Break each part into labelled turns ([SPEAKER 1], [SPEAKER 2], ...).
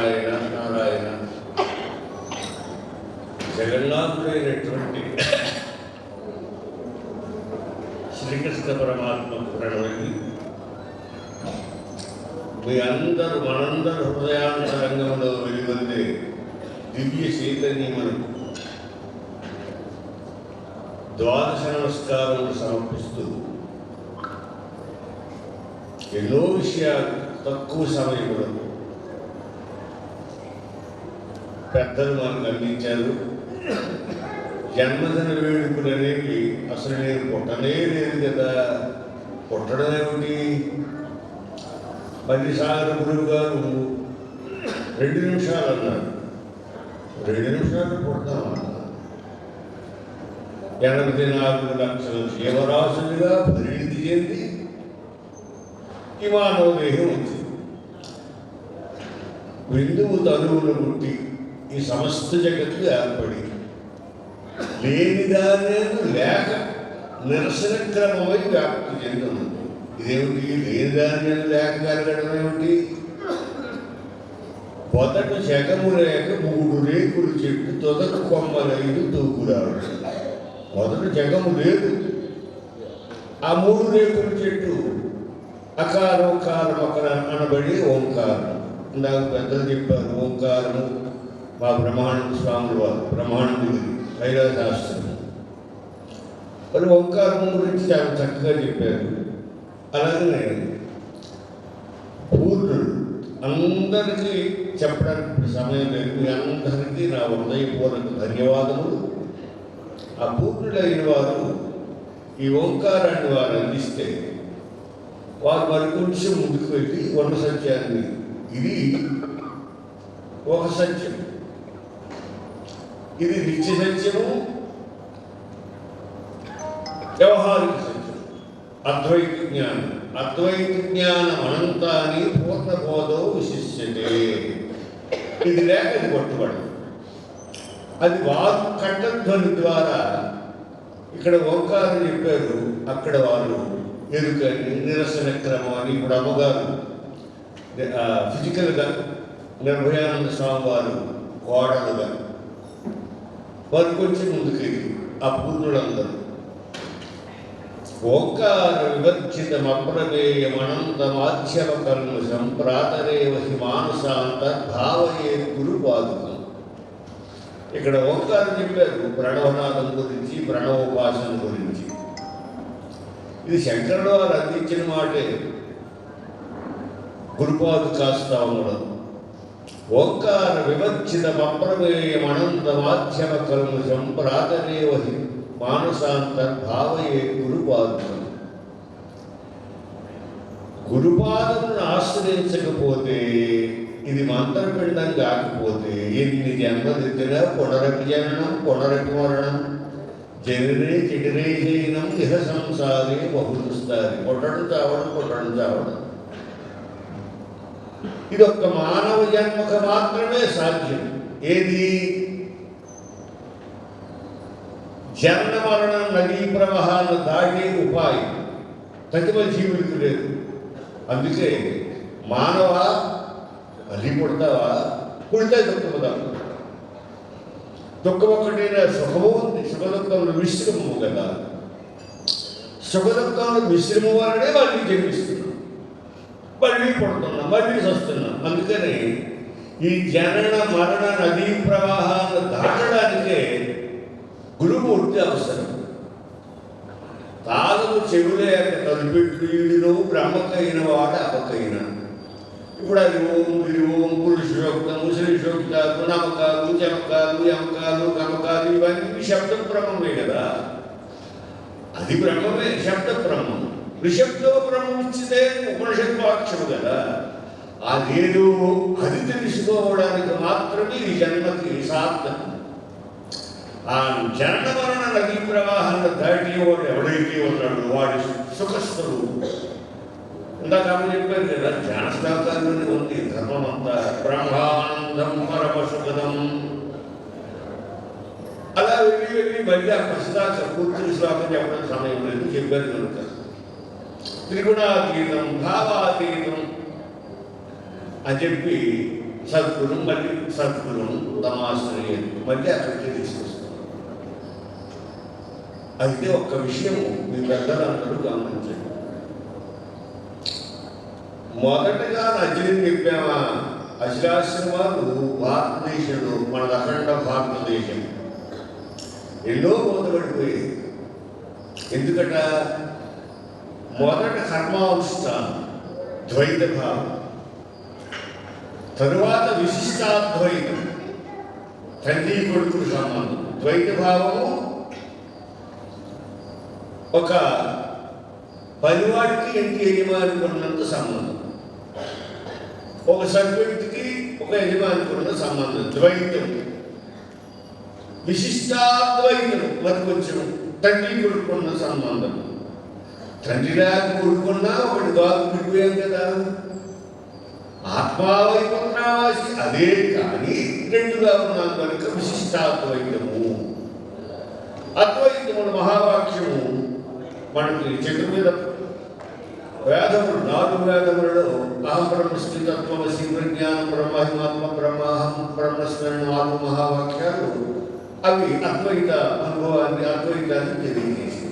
[SPEAKER 1] నారాయణ నారాయణ. జగన్నాథుడైనటువంటి శ్రీకృష్ణ పరమాత్మకు ప్రణవి మీ అందరూ మనందరూ హృదయాంతరంగంలో వెలువొందే దివ్య చైతన్యములకు ద్వాదశ నమస్కారములు సమర్పిస్తూ ఎన్నో విషయాలు తక్కువ సమయంలో పెద్దలు మనకు అందించారు. జన్మదిన వేడుకలు అనేవి అసలు నేను పుట్టనే లేదు కదా, పుట్టడం ఏమిటి? పల్లిసాగర గురువు గారు 2 నిమిషాలు అన్నారు. 2 నిమిషాలు పుడతామా? 84 లక్షల జీవరాశులుగా పరిణితి చెంది ఈ మానవ దేహం వచ్చింది. బిందువు తనువులు పుట్టి ఈ సమస్త జగత్తు ఏర్పడి లేనిదానే లేక నిరసన క్రమమై వ్యాప్తి చెందుతుంది. ఇదేమిటి? లేనిదానే లేక కలగడం ఏమిటి? మొదట జగము లేక 3 రేకుల చెట్టు తొదట కొమ్మలైదు దూకురాడు. మొదట జగము లేదు, ఆ 3 రేకుల చెట్టు అకారం కారం అక్కడ అనబడి ఓంకారం. ఇందాక పెద్దలు చెప్పారు ఓంకారము. మా బ్రహ్మానంద స్వాములు వారు బ్రహ్మానందుడి కైలాసాస్త్రం మరి ఓంకారం గురించి చాలా చక్కగా చెప్పారు. అలాగే పూర్ణుడు అందరికీ చెప్పడానికి సమయం లేదు. మీ అందరికీ నా హృదయపూర్వక ధన్యవాదములు. ఆ పూర్ణుడైన వారు ఈ ఓంకారాన్ని వారు అందిస్తే వారు మరి కొంచెం ముందుకు వెళ్ళి ఉన్న సత్యాన్ని, ఇది ఒక సత్యం, ఇది నిత్య సత్యము, వ్యవహారిక సత్యం, అద్వైత జ్ఞానం. అద్వైత జ్ఞానం అనంతాన్ని పూర్ణబోధో విశిష్యతే. ఇది లేక ఇది పట్టుబడదు. అది వారు కంఠధ్వని ద్వారా ఇక్కడ ఓంకారం చెప్పారు, అక్కడ వారు ఎరుకని నిరసన క్రమం అని. ఇప్పుడు అమ్మగారు ఫిజికల్గా నిర్భయానంద స్వామి వారు కోడలుగా వారు కొంచెం ముందుకెళ్ళి ఆ పూర్ణులందరూ ఓంకార వివర్జితం అప్రమేయమనంతమాధ్యమ కల్మషం ప్రాతరేవ హి మానసాంతర్భావయే గురు పాదుకం. ఇక్కడ ఓంకారం చెప్పారు ప్రణవనాదం గురించి, ప్రణవోపాసన గురించి. ఇది శంకరుడు వారు అందించిన మాటే. గురుపాదుకాస్తాములు ఓంకార వివర్జితం అప్రమేయమనంతమాధ్యమ కల్మషం ప్రాతరేవ హి మానసాంతర్భావయే గురుపాదుకం. గురుపాదమును ఆశ్రయించకపోతే, ఇది మంత్రపిండం కాకపోతే ఎన్ని జన్మదిద్దినా పునరపి జననం పునరపి మరణం జనరే చిటిరే జైనం ఇహ సంసారే బహుదుస్తారి. పుట్టడం చావడం, పుట్టడం చావడం. ఇది ఒక్క మానవ జన్మకు మాత్రమే సాధ్యం. ఏది? జన్మ మరణ నదీ ప్రవాహాలను దాటే ఉపాయం ప్రతిమ జీవుడికి లేదు. అందుకే మానవ మళ్ళీ పుడతావా? పుడితే దుఃఖముదాం. దుఃఖం ఒక్కటైనా సుఖము ఉంది. సుఖదుఖములు మిశ్రమము కదా. సుఖదుఖములు మిశ్రమం వలనే మళ్ళీ జన్మిస్తున్నాం, మళ్ళీ పుడుతున్నాం, మళ్ళీ వస్తున్నాం. అందుకని ఈ జనన మరణ నదీ ప్రవాహాలను దాటడానికే గురుమూర్తి అవసరం. తాను చెవులేక తలుపెట్టును బ్రహ్మకైన వాడు అపకైన. ఇప్పుడు అది ఓం, ఇది ఓం, పురుషోక్తము, శ్రీశోక్తాలు, నమకాలు, చమకాలు, యమకాలు, గమకాలు ఇవన్నీ శబ్ద బ్రహ్మమే కదా. అది బ్రహ్మమే, శబ్ద బ్రహ్మం. రిషబ్దో బ్రహ్మం ఇచ్చితే ఉపనిషద్వాక్యము కదా. అదేదో అది తెలుసుకోవడానికి మాత్రమే ఈ జన్మకి సార్థం. ఆ జనన మరణ నదీ ప్రవాహాన్ని దాటి వాడు ఎవడైతే ఉన్నాడు వాడి సుఖస్వరూపం. ఇందాక ఆమె చెప్పారు కదా, ధ్యాన శ్లోకాల్లోనే ఉంది ధర్మం అంతా. బ్రహ్మానందం పరమసుఖదం. అలా వెళ్ళి వెళ్ళి మళ్ళీ ఆ ప్రశ్నాక పూర్తి శ్లోకం చెప్పడం సమయం లేదు, చెప్పారు కనుక. త్రిగుణాతీతం భావాతీతం అని చెప్పి సద్గురు మళ్ళీ సద్గురు తమాశ్రయం మళ్ళీ అక్కడికి తీసుకొస్తారు. అయితే ఒక్క విషయం మీ పెద్దలందరూ గమనించండి. మొదటగా అజయం చెప్పామా, అజరాశ్రమాలు భారతదేశంలో, మన అఖండ భారతదేశం ఎన్నో బోధపడిపోయాయి. ఎందుకట, మొదట కర్మానుష్ఠానం, ద్వైత భావం, తరువాత విశిష్టాద్వైతం, తండ్రి కొడుకులు సంబంధం. ద్వైత భావము ఒక పనివాడికి ఇంటి యజమానికి ఉన్నంత సంబంధం, ఒక సర్వెంట్కి ఒక యజమానికి ఉన్న సంబంధం ద్వైతం. విశిష్టాద్వైతం మరి కొంచెం తండ్రి కొడుకున్న సంబంధం. తండ్రిలా కొడుకున్నా ఒకటి బాగు విడిపోయాం కదా, ఆత్మావైపున్నావాసి అదే, కానీ రెండుగా ఉన్నాం కనుక విశిష్టాద్వైతము. అద్వైతముల మహావాక్యము మనకి చెట్టు మీద వేదములు, 4 వేదములలో అహం బ్రహ్మస్మి తత్వమసి ప్రజ్ఞానం బ్రహ్మహిమాత్మ బ్రహ్మాహం బ్రహ్మస్మి 4 మహావాక్యాలు అవి అద్వైత అనుభవాన్ని, అద్వైతాన్ని తెలియజేసి.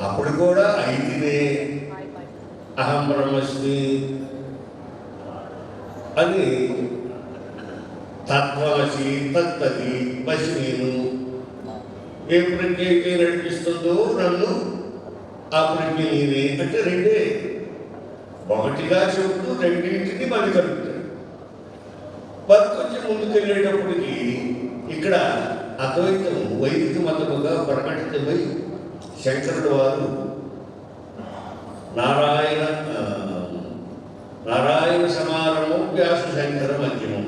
[SPEAKER 1] అప్పుడు కూడా అయితేనే అహం బ్రహ్మస్మి అని తత్వమసి తత్తది పసి నేను ఏ ప్రజ్ఞ అయితే నడిపిస్తుందో నన్ను ఆ ప్రజ్ఞ నేనే అంటే రెండే, ఒకటిగా చెబుతూ రెండింటిని మళ్ళీ కలుపుతాడు. మరి కొంచెం ముందుకు వెళ్ళేటప్పటికి ఇక్కడ అద్వైతం వైదిక మతముగా ప్రకటితమై శంకరుడు వారు నారాయణ సమారంభం వ్యాస శంకర మధ్యమం,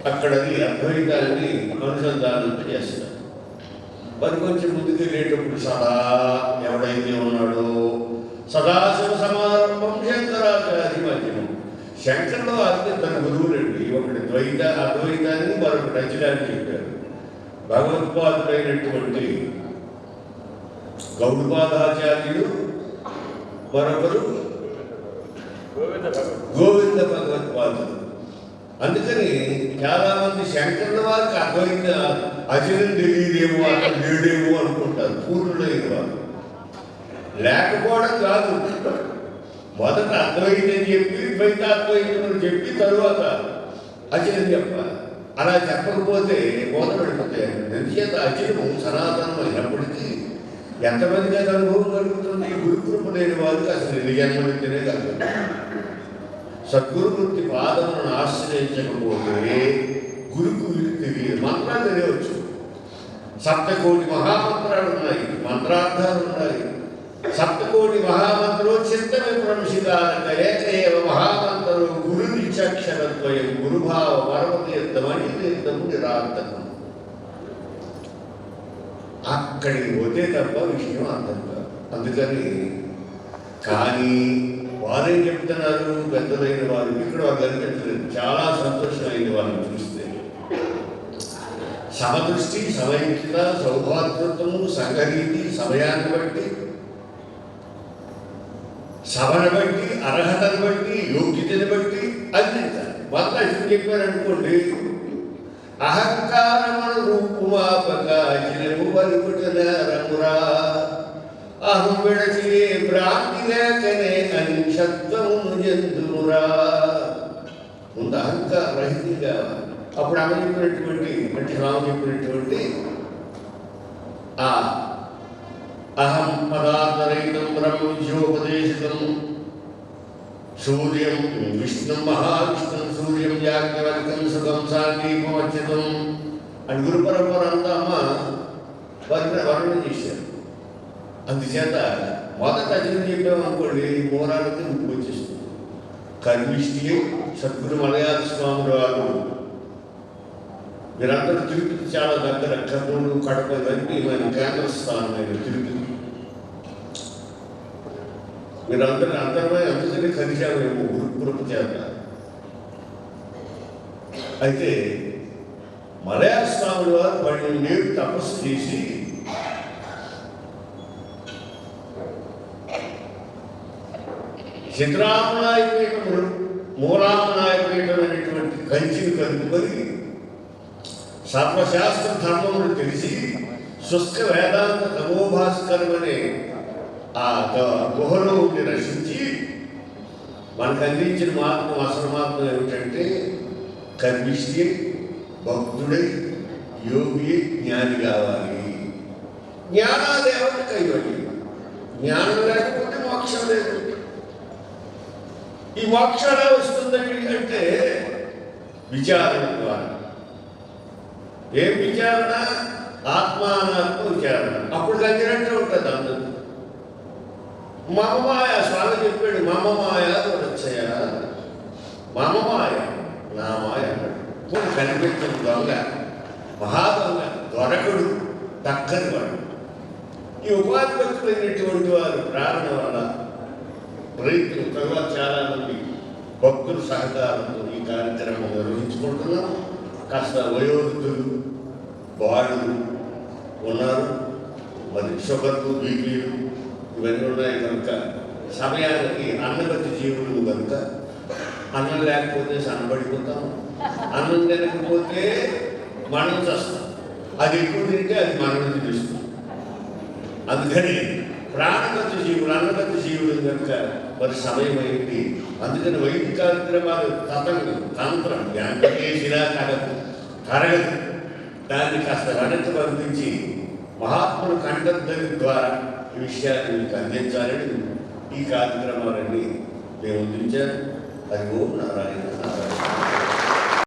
[SPEAKER 1] అక్కడది అద్వైతాన్ని అనుసంధానం చేస్తారు. మరి కొంచెం ముందుకు వెళ్ళేటప్పుడు సదా ఎవడైతే ఉన్నాడో సదాశివ సమారంభం శంకరాచార్య మధ్యమం. శంకరుడు వారికి తన గురువులండి, ఒకటి ద్వైత అద్వైతాన్ని మరొకటి అచిరాన్ని చెప్పారు. భగవత్పాదుడైనటువంటి గౌడపాదాచార్యుడు, మరొకరు గోవింద భగవత్పాదుడు. అందుకని చాలా మంది శంకరుల వారికి అద్వైత అచిరం తెలియదేమో, అతను లేడేమో అనుకుంటారు. పూర్ణుడైన వారు లేకపోవడం కాదు, మొదట అద్వైతం చెప్పి ద్వైతాద్వైతం చెప్పి తరువాత అచిరం చెప్పాలి. అలా చెప్పకపోతే బోధపడిపోతాయి. ఎందుచేత అచిరము సనాతనం అయినప్పటికీ ఎంతమందికి అది అనుభవం కలుగుతుంది? గురుకృప లేని వారికి అసలు ఎన్ని జన్మలిస్తేనే కలుగుతుంది. సద్గురు వృత్తి పాదములను ఆశ్రయించకపోతే గురుకు తెలియదు. మంత్రాలు తెలియవచ్చు, 7 కోటి మహామంత్రాలు ఉన్నాయి, మంత్రార్థాలు ఉన్నాయి. 7 కోటి మహామంత్రో చింతమే ప్రమిషికాలక ఏకైవ మహామంత్రో గురు నిత్యక్షరద్వయం గురుభావ పరమతీర్థమని తీర్థము నిరార్థకం. అక్కడికి పోతే తప్ప విషయం అర్థం కాదు. అందుకని కానీ వారేం చెప్తున్నారు, పెద్దలైన వారు ఇక్కడ వారు కనిపించలేదు. చాలా సంతోషమైంది వారిని చూస్తే. సమదృష్టి, సమయుక్త, సౌభాతృత్వము, సంఘరీతి, సమయాన్ని బట్టి, సభను బట్టి, అర్హతను బట్టి, యోగ్యతను బట్టి అందించాలి. మొత్తం ఇప్పుడు చెప్పారనుకోండి, అహంకారమును రూపుమాపకాచినము పలుకుటనరమురా అహం విడచి భ్రాంతి లేకనే అనిషత్వమును జంతుమురా. ముందు అహంకార రహితంగా, అప్పుడు ఆమె చెప్పినటువంటి అంటే రాము చెప్పినటువంటి ఆ అహం పదార్థరహితం బ్రహ్మ విద్యోపదేశితం సూర్యం విష్ణు మహావిష్ణు సూర్యం యాజ్ఞవల్కం సుఖం సాంగీపమర్చితం అని గురు పరంపర అంతా అమ్మ వర్ణన చేశారు. అందుచేత మొదట అజయం చెప్పామనుకోండి, మూలానికి ముప్పు వచ్చేస్తుంది. కర్మిష్టి సద్గురు మలయాళ స్వాముల వారు, మీరందరూ తిరుపతి చాలా దగ్గర, కర్నూలు, కడప ఇవన్నీ మన కేంద్ర స్థానమైన తిరుపతి. మీరందరూ అందరమే అందుకని కలిశామేమో గురుకృప చేత. అయితే మలయాళ స్వాముల వారు 12 ఏళ్ళు తపస్సు చేసి సిద్ధరామనాయకుడు మూలానాయకుడైనటువంటి కంచిని కలుపుకొని సర్వశాస్త్ర ధర్మములు తెలిసి శుష్క వేదాంత తమోభాస్కరం అనే ఆ గుహలో ఉండి రచించి మనకు అందించిన మార్గం అసలు మార్గం ఏమిటంటే కర్మిష్టి భక్తుడై యోగి జ్ఞాని కావాలి. జ్ఞానాదేవత కైవల్యం. జ్ఞానం లేకపోతే మోక్షం లేదు. ఈ మోక్షం ఎలా వస్తుందండి అంటే విచారణ ద్వారా. ఏం విచారణ? ఆత్మానాత్మ విచారణ. అప్పుడు తగ్గినట్టు ఉంటుంది అందరూ. మమమాయ స్వామి చెప్పాడు, మమమాయ వచ్చయ మమమాయ నా మాయ అన్నాడు. కనిపించిన దొంగ, మహాదొంగ, దొరకడు, టక్కని వాడు. ఈ ఉపాధి భక్తులైనటువంటి వారు ప్రార్థన వల్ల ప్రయత్నం తర్వాత చాలామంది భక్తుల సహకారంతో ఈ కార్యక్రమం నిర్వహించుకుంటున్నాం. కాస్త వయోవృద్ధులు వాళ్ళు ఉన్నారు, మరి షుగర్లు, బీపీలు ఇవన్నీ ఉన్నాయి కనుక సమయానికి అన్నగతి జీవులు కనుక అన్నం లేకపోతే సన్నబడిపోతాం, అన్నం తినకపోతే మనం చేస్తాం, అది ఎక్కువ తింటే అది మనం తెలుస్తుంది. అందుకని ప్రాణగత జీవులు అన్నగత జీవులు కనుక మరి సమయం అయింది. అందుకని వైద్య కార్యక్రమాలు తంత్రం ఎంత చేసినా తరగదు. దాన్ని కాస్త వెనక్కి పంపించి మహాత్ముల కంఠధ్వని ద్వారా ఈ విషయాన్ని మీకు అందించాలని ఈ కార్యక్రమాలన్నీ మేము అందించాను. అది ఓం నారాయణ నారాయణ.